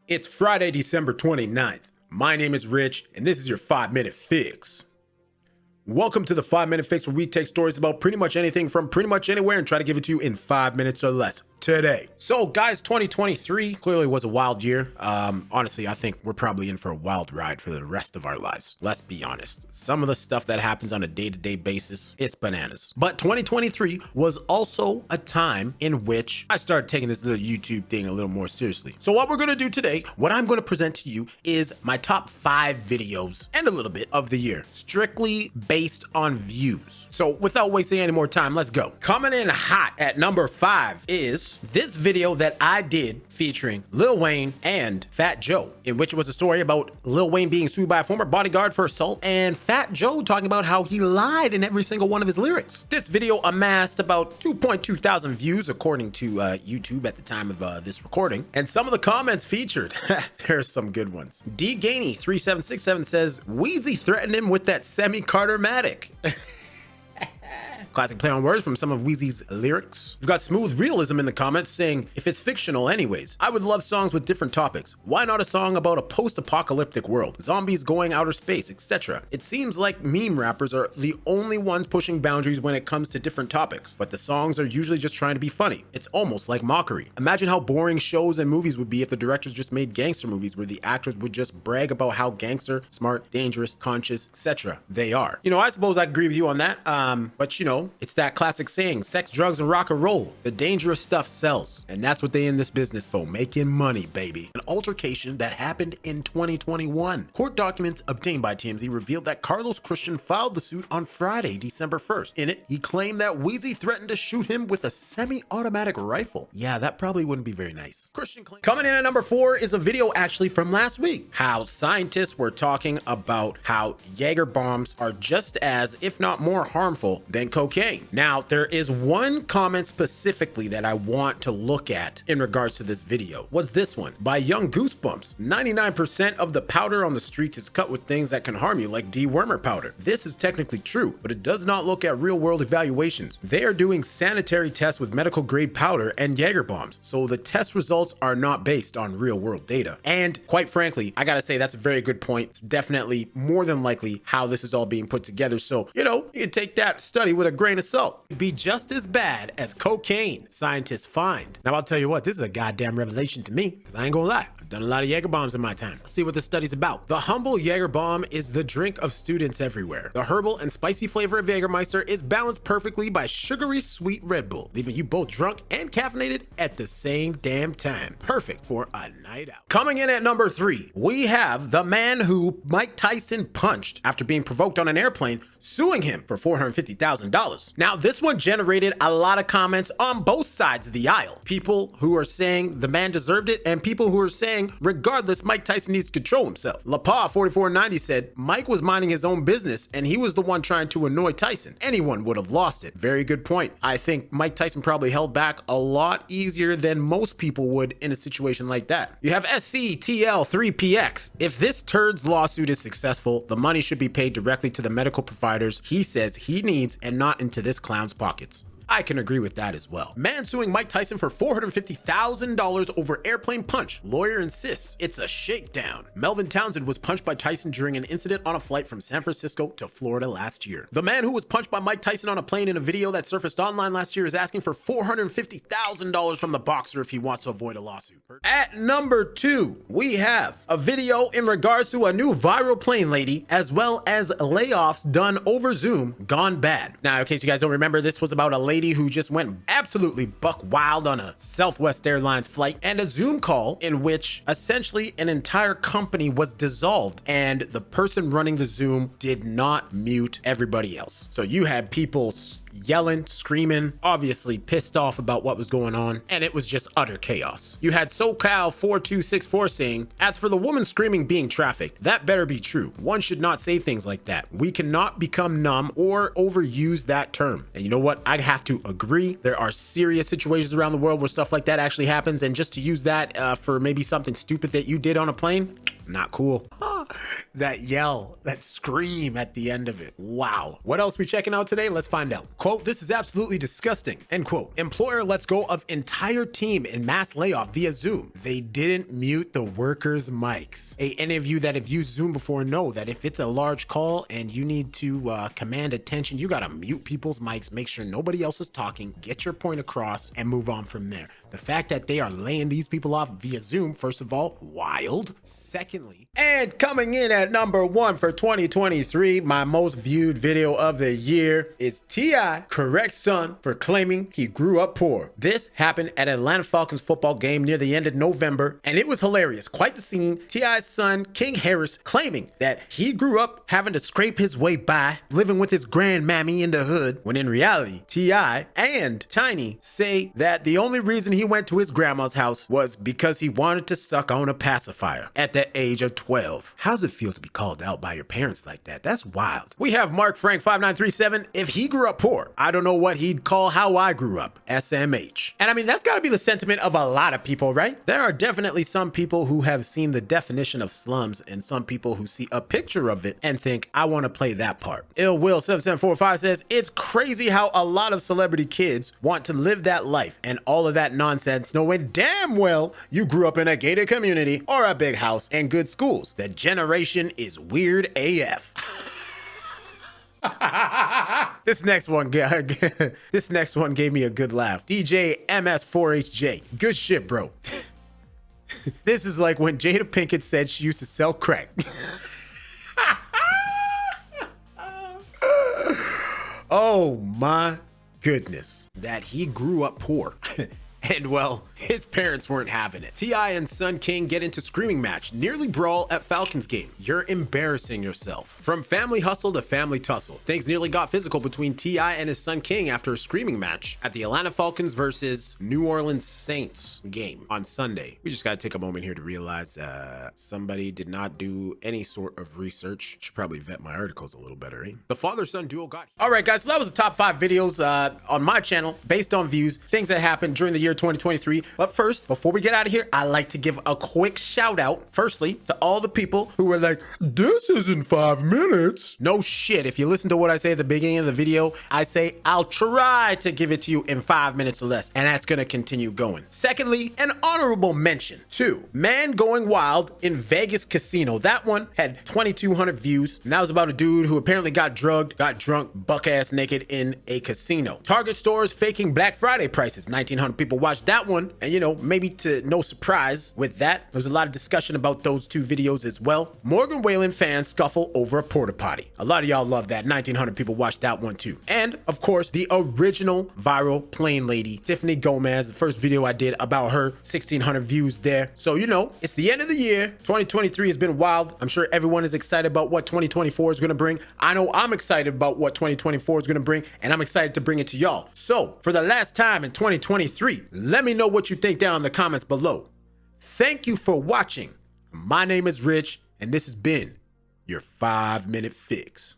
It's Friday, December 29th. My name is Rich, and this is your 5-Minute Fix. Welcome to the 5-Minute Fix, where we take stories about pretty much anything from pretty much anywhere and try to give it to you in 5 minutes or less today. So guys, 2023 clearly was a wild year. Honestly, I think we're probably in for a wild ride for the rest of our lives. Let's be honest. Some of the stuff that happens on a day-to-day basis, it's bananas. But 2023 was also a time in which I started taking this little YouTube thing a little more seriously. So what we're gonna do today, what I'm gonna present to you is my top 5 videos and a little bit of the year, strictly based on views. So without wasting any more time, let's go. Coming in hot at number 5 is this video that I did featuring Lil Wayne and Fat Joe, in which it was a story about Lil Wayne being sued by a former bodyguard for assault and Fat Joe talking about how he lied in every single one of his lyrics. This video amassed about 2.2 thousand views according to YouTube at the time of this recording, and some of the comments featured, there's some good ones. D Gainey 3767 says, Weezy threatened him with that semi-Carter-matic. Classic play on words from some of Weezy's lyrics. We've got Smooth Realism in the comments saying, if it's fictional anyways, I would love songs with different topics. Why not a song about a post-apocalyptic world, zombies going outer space, etc.? It seems like meme rappers are the only ones pushing boundaries when it comes to different topics, but the songs are usually just trying to be funny. It's almost like mockery. Imagine how boring shows and movies would be if the directors just made gangster movies where the actors would just brag about how gangster, smart, dangerous, conscious, etc. they are. You know, I suppose I agree with you on that, but you know, it's that classic saying, sex, drugs, and rock and roll. The dangerous stuff sells. And that's what they in this business for, making money, baby. An altercation that happened in 2021. Court documents obtained by TMZ revealed that Carlos Christian filed the suit on Friday, December 1st. In it, he claimed that Weezy threatened to shoot him with a semi-automatic rifle. Yeah, that probably wouldn't be very nice. Christian claimed. Coming in at number 4 is a video actually from last week. How scientists were talking about how Jaeger bombs are just as, if not more harmful than cocaine. Now, there is one comment specifically that I want to look at in regards to this video. Was this one by Young Goosebumps. 99% of the powder on the streets is cut with things that can harm you, like dewormer powder. This is technically true, but it does not look at real world evaluations. They are doing sanitary tests with medical grade powder and Jaeger bombs, so the test results are not based on real world data. And quite frankly, I gotta say that's a very good point. It's definitely more than likely how this is all being put together. So, you know, you can take that study with a grain of salt. It'd be just as bad as cocaine, scientists find. Now, I'll tell you what, this is a goddamn revelation to me, because I ain't gonna lie. I've done a lot of Jaeger bombs in my time. Let's see what this study's about. The humble Jaeger bomb is the drink of students everywhere. The herbal and spicy flavor of Jägermeister is balanced perfectly by sugary sweet Red Bull, leaving you both drunk and caffeinated at the same damn time. Perfect for a night out. Coming in at number 3, we have the man who Mike Tyson punched after being provoked on an airplane, suing him for $450,000. Now, this one generated a lot of comments on both sides of the aisle. People who are saying the man deserved it, and people who are saying, regardless, Mike Tyson needs to control himself. LaPaw4490 said, Mike was minding his own business, and he was the one trying to annoy Tyson. Anyone would have lost it. Very good point. I think Mike Tyson probably held back a lot easier than most people would in a situation like that. You have SCTL3PX. If this turd's lawsuit is successful, the money should be paid directly to the medical providers he says he needs and not into this clown's pockets. I can agree with that as well. Man suing Mike Tyson for $450,000 over airplane punch. Lawyer insists it's a shakedown. Melvin Townsend was punched by Tyson during an incident on a flight from San Francisco to Florida last year. The man who was punched by Mike Tyson on a plane in a video that surfaced online last year is asking for $450,000 from the boxer if he wants to avoid a lawsuit. At number 2, we have a video in regards to a new viral plane lady, as well as layoffs done over Zoom gone bad. Now, in case you guys don't remember, this was about a lady who just went absolutely buck wild on a Southwest Airlines flight and a Zoom call in which essentially an entire company was dissolved and the person running the Zoom did not mute everybody else. So you had people yelling, screaming, obviously pissed off about what was going on, and it was just utter chaos. You had SoCal4264 saying, as for the woman screaming being trafficked, that better be true. One should not say things like that. We cannot become numb or overuse that term. And you know what? I have to agree. There are serious situations around the world where stuff like that actually happens, and just to use that for maybe something stupid that you did on a plane, not cool. That yell, that scream at the end of it. Wow. What else we checking out today? Let's find out. Quote, "This is absolutely disgusting." End quote. "Employer lets go of entire team in mass layoff via Zoom. They didn't mute the workers' mics." Hey, any of you that have used Zoom before know that if it's a large call and you need to command attention, you gotta mute people's mics, make sure nobody else is talking, get your point across, and move on from there. The fact that they are laying these people off via Zoom, first of all, wild. Secondly, and coming in at number 1 for 2023, my most viewed video of the year is T.I. corrects son for claiming he grew up poor. This happened at Atlanta Falcons football game near the end of November, and it was hilarious. Quite the scene. T.I.'s son, King Harris, claiming that he grew up having to scrape his way by, living with his grandmammy in the hood, when in reality, T.I. and Tiny say that the only reason he went to his grandma's house was because he wanted to suck on a pacifier at the age of 12. How's it feel to be called out by your parents like that? That's wild. We have Mark Frank 5937. If he grew up poor, I don't know what he'd call how I grew up. SMH. And I mean, that's got to be the sentiment of a lot of people, right? There are definitely some people who have seen the definition of slums and some people who see a picture of it and think, I want to play that part. Ill Will 7745 says, "It's crazy how a lot of celebrity kids want to live that life and all of that nonsense, knowing damn well you grew up in a gated community or a big house and good schools. The generation is weird AF." This next one gave me a good laugh. DJ MS4HJ. Good shit, bro. This is like when Jada Pinkett said she used to sell crack. Oh my goodness. That he grew up poor. And well, his parents weren't having it. T.I. and son King get into screaming match, nearly brawl at Falcons game. You're embarrassing yourself. From family hustle to family tussle. Things nearly got physical between T.I. and his son King after a screaming match at the Atlanta Falcons versus New Orleans Saints game on Sunday. We just gotta take a moment here to realize somebody did not do any sort of research. Should probably vet my articles a little better, eh? The father-son duo got... All right, guys, so that was the top 5 videos on my channel based on views, things that happened during the year 2023. But first, before we get out of here, I like to give a quick shout out, firstly, to all the people who were like, "This isn't 5 minutes." No shit. If you listen to what I say at the beginning of the video, I say I'll try to give it to you in 5 minutes or less, and that's gonna continue going. Secondly, an honorable mention to Man Going Wild in Vegas Casino. That one had 2,200 views, and that was about a dude who apparently got drugged, got drunk, buck-ass naked in a casino. Target stores faking Black Friday prices. 1,900 people watched that one, and you know, maybe to no surprise with that, there was a lot of discussion about those 2 videos as well. Morgan Wallen fans scuffle over a porta potty. A lot of y'all love that. 1,900 people watched that one too. And of course, the original viral plane lady, Tiffany Gomez, the first video I did about her, 1,600 views there. So you know, it's the end of the year. 2023 has been wild. I'm sure everyone is excited about what 2024 is gonna bring. I know I'm excited about what 2024 is gonna bring, and I'm excited to bring it to y'all. So for the last time in 2023, let me know what you think down in the comments below. Thank you for watching. My name is Rich, and this has been your 5-minute fix.